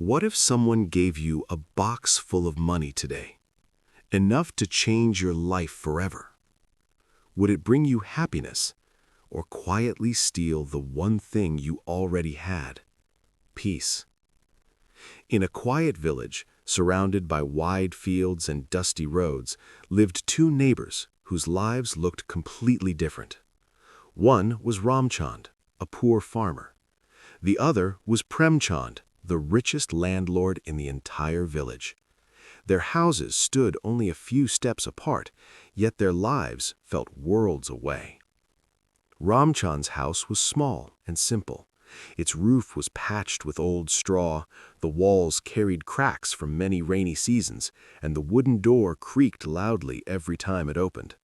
What if someone gave you a box full of money today? Enough to change your life forever? Would it bring you happiness or quietly steal the one thing you already had? Peace. In a quiet village, surrounded by wide fields and dusty roads, lived two neighbors whose lives looked completely different. One was Ramchand, a poor farmer. The other was Premchand, the richest landlord in the entire village. Their houses stood only a few steps apart, yet their lives felt worlds away. Ramchand's house was small and simple. Its roof was patched with old straw, the walls carried cracks from many rainy seasons, and the wooden door creaked loudly every time it opened.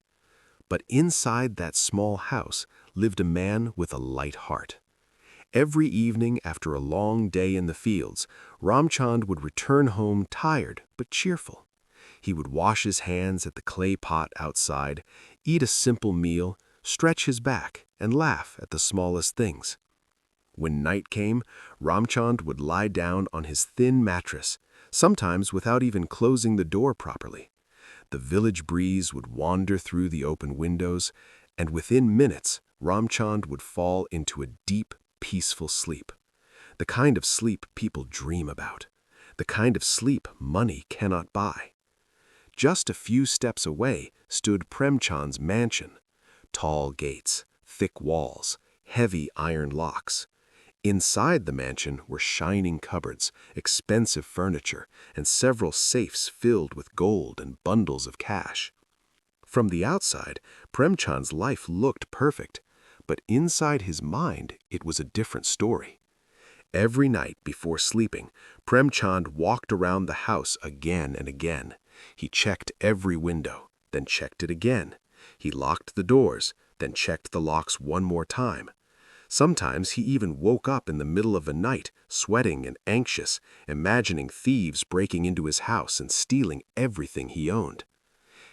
But inside that small house lived a man with a light heart. Every evening after a long day in the fields, Ramchand would return home tired but cheerful. He would wash his hands at the clay pot outside, eat a simple meal, stretch his back, and laugh at the smallest things. When night came, Ramchand would lie down on his thin mattress, sometimes without even closing the door properly. The village breeze would wander through the open windows, and within minutes, Ramchand would fall into a deep, peaceful sleep. The kind of sleep people dream about. The kind of sleep money cannot buy. Just a few steps away stood Premchand's mansion. Tall gates, thick walls, heavy iron locks. Inside the mansion were shining cupboards, expensive furniture, and several safes filled with gold and bundles of cash. From the outside, Premchand's life looked perfect, but inside his mind it was a different story. Every night before sleeping, Premchand walked around the house again and again. He checked every window, then checked it again. He locked the doors, then checked the locks one more time. Sometimes he even woke up in the middle of the night, sweating and anxious, imagining thieves breaking into his house and stealing everything he owned.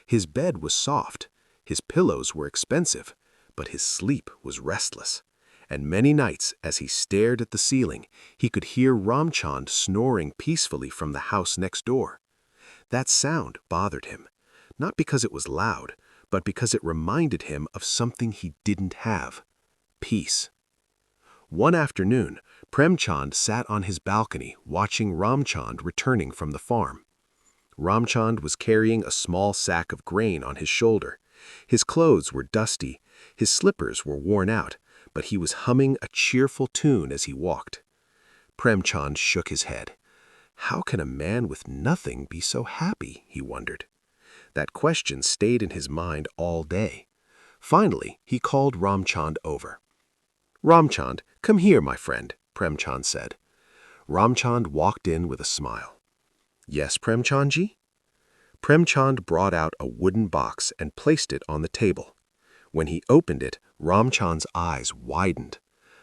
His bed was soft, his pillows were expensive, but his sleep was restless. And many nights, as he stared at the ceiling, he could hear Ramchand snoring peacefully from the house next door. That sound bothered him, not because it was loud, but because it reminded him of something he didn't have: peace. One afternoon, Premchand sat on his balcony watching Ramchand returning from the farm. Ramchand was carrying a small sack of grain on his shoulder. His clothes were dusty, his slippers were worn out, but he was humming a cheerful tune as he walked. Premchand shook his head. How can a man with nothing be so happy, he wondered. That question stayed in his mind all day. Finally, he called Ramchand over. "Ramchand, come here, my friend," Premchand said. Ramchand walked in with a smile. "Yes, Premchandji?" Premchand brought out a wooden box and placed it on the table. When he opened it, Ramchand's eyes widened.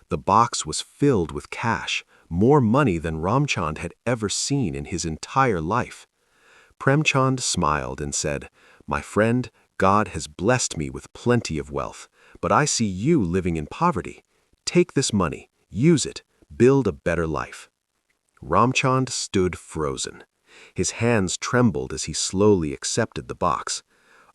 The box was filled with cash, more money than Ramchand had ever seen in his entire life. Premchand smiled and said, "My friend, God has blessed me with plenty of wealth, but I see you living in poverty. Take this money, use it, build a better life." Ramchand stood frozen. His hands trembled as he slowly accepted the box.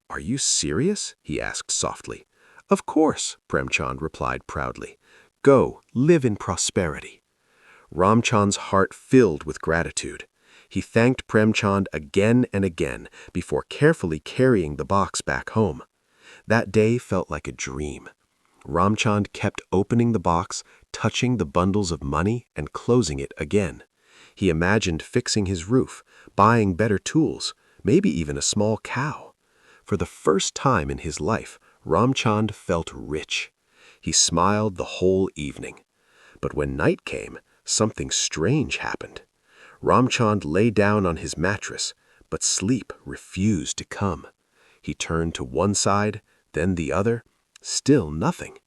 "Are you serious?" he asked softly. "Of course," Premchand replied proudly. "Go, live in prosperity." Ramchand's heart filled with gratitude. He thanked Premchand again and again before carefully carrying the box back home. That day felt like a dream. Ramchand kept opening the box, touching the bundles of money, and closing it again. He imagined fixing his roof, buying better tools, maybe even a small cow. For the first time in his life, Ramchand felt rich. He smiled the whole evening. But when night came, something strange happened. Ramchand lay down on his mattress, but sleep refused to come. He turned to one side, then the other. Still nothing.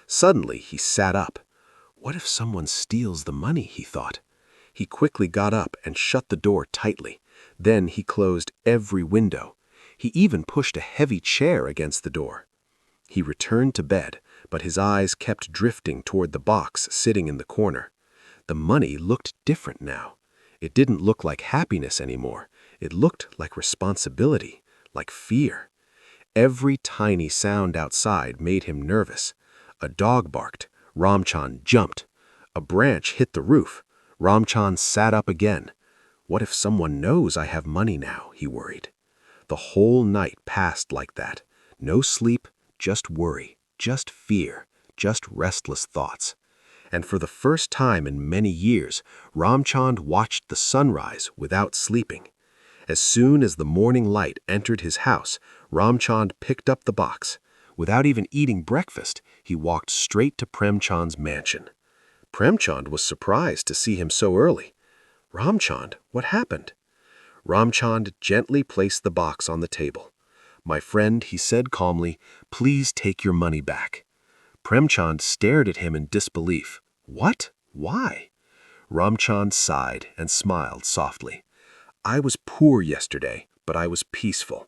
Suddenly he sat up. What if someone steals the money, he thought. He quickly got up and shut the door tightly. Then he closed every window. He even pushed a heavy chair against the door. He returned to bed, but his eyes kept drifting toward the box sitting in the corner. The money looked different now. It didn't look like happiness anymore. It looked like responsibility, like fear. Every tiny sound outside made him nervous. A dog barked. Ramchand jumped. A branch hit the roof. Ramchand sat up again. What if someone knows I have money now, he worried. The whole night passed like that. No sleep, just worry, just fear, just restless thoughts. And for the first time in many years, Ramchand watched the sunrise without sleeping. As soon as the morning light entered his house, Ramchand picked up the box. Without even eating breakfast, he walked straight to Premchand's mansion. Premchand was surprised to see him so early. "Ramchand, what happened?" Ramchand gently placed the box on the table. "My friend," he said calmly, "please take your money back." Premchand stared at him in disbelief. "What? Why?" Ramchand sighed and smiled softly. "I was poor yesterday, but I was peaceful."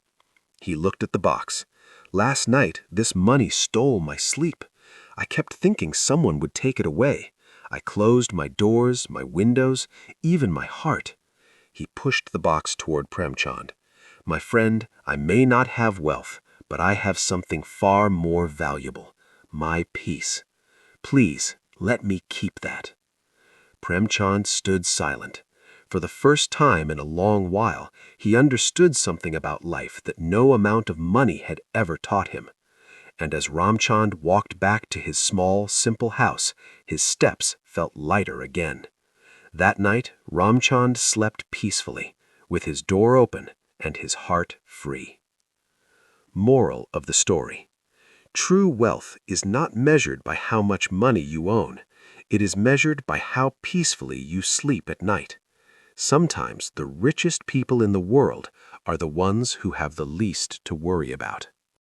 He looked at the box. "Last night, this money stole my sleep. I kept thinking someone would take it away. I closed my doors, my windows, even my heart." He pushed the box toward Premchand. "My friend, I may not have wealth, but I have something far more valuable, my peace. Please, let me keep that." Premchand stood silent. For the first time in a long while, he understood something about life that no amount of money had ever taught him. And as Ramchand walked back to his small, simple house, his steps felt lighter again. That night, Ramchand slept peacefully, with his door open and his heart free. Moral of the story: true wealth is not measured by how much money you own. It is measured by how peacefully you sleep at night. Sometimes the richest people in the world are the ones who have the least to worry about.